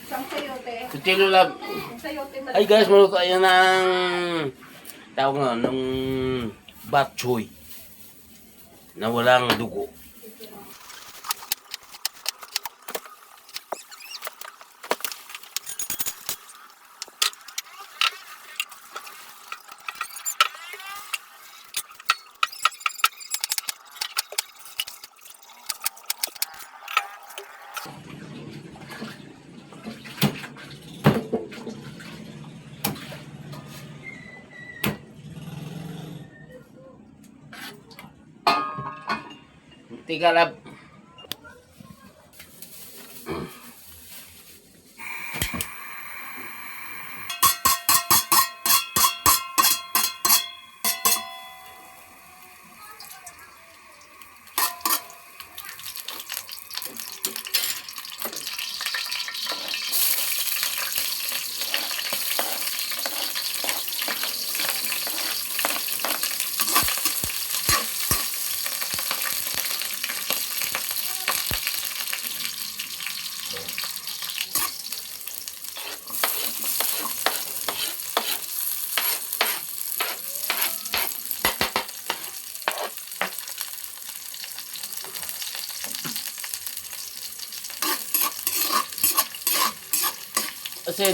Isang sayote. Kutsilo lang. Isang sayote. Ay guys, maluto tayo ng tawag nga, ng bok choy na walang dugo. Tiga lab. Asin.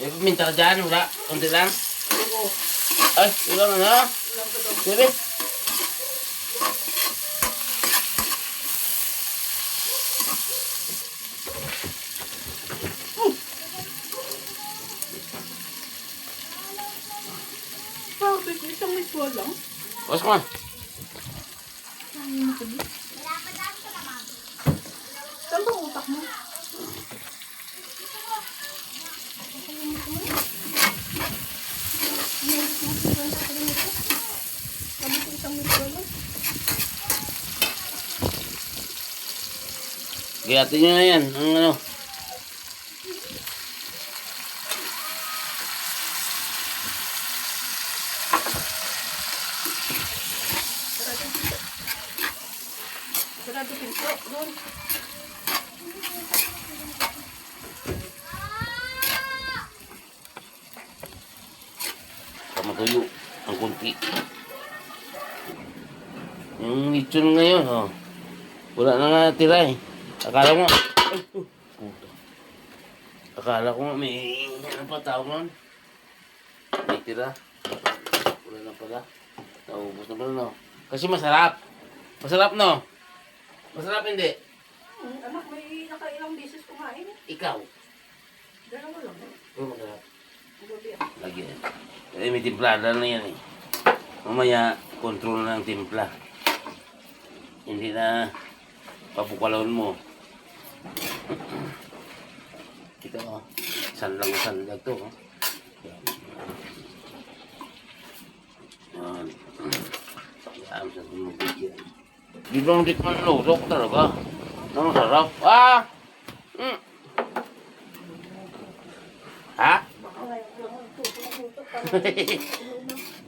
May paminta ka dyan, wala? Kunti lang? Ay, wala na. Sige. Bakit? Isang miswa lang? Bawas ko man. Saan bang utak mo? Isang miswa lang? Giyatin nyo na yan. Ang ano. Sarado pinto. Doon. Matuyo ang kunti. Yung lechon ngayon, oh. Wala na nga tira eh. Akala ko nga, ay, puto. Akala ko nga may, ano pa tawag nun? May tira. Wala na pala. Naubos na pala, no? Kasi masarap. Masarap, no? Masarap hindi. Anak, may nakailang beses kumain. Ikaw. Dalawa lang. Pero masarap. Gabi. Lagi yan. Eh, may timplada na yan eh. Mamaya, control na ng timpla. Hindi na papukalawin mo. Ito oh. Sanlang to oh. Yan. Yan, sa tumubig yan. Di ba hindi ko manlusok talaga? Ang sarap. Ah! Mm. Ha?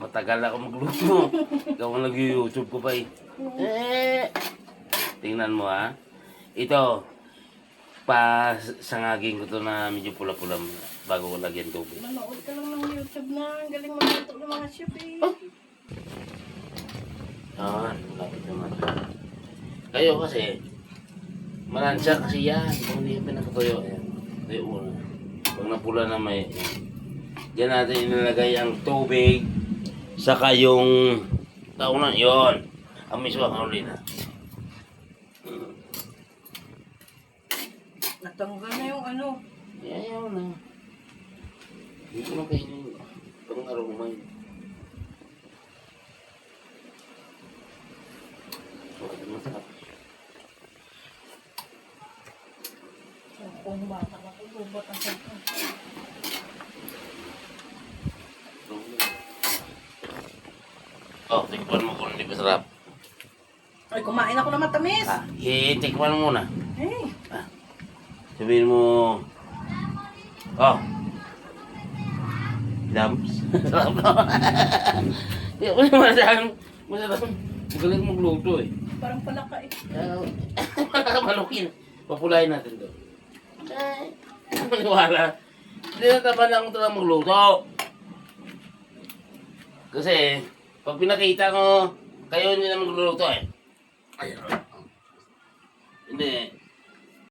Matagal ako magluto. Ikaw ang nag-YouTube ko pa eh. Tingnan mo ha. Ito, pasangagin ko to na medyo pula-pula bago ko lagyan tubig. Manood ka lang ng YouTube na. Ang galing magluto ng mga chef eh. Oh. Lapit naman. Kayo kasi, malansya kasi yan. Kung hindi pinakatuyo, ayan. Tuyo muna. Pag napula na may, diyan natin inilagay ang tubig, saka yung taunan, yon. Ang miswa ang uli na. Natanggal na yung ano. Yan na. Hindi ko na kainin. Pang aroma yun. Masarap. Kung bata na ko, bubot ang sarap. Oh, tingnan mo kung hindi masarap. Ay, kumain ako ng matamis. Itikman mo muna. Eh, Sabihin mo, oh, Dams. Sarap na. Hindi ako naman masarap. Magaling magluto eh. parang palaka eh. Malukin. Papulayin natin to. Ay, maniwala. Hindi na taban lang ito lang magluto. Kasi, pag pinakita ko, kayo hindi na magluluto eh. Ayun. Hindi.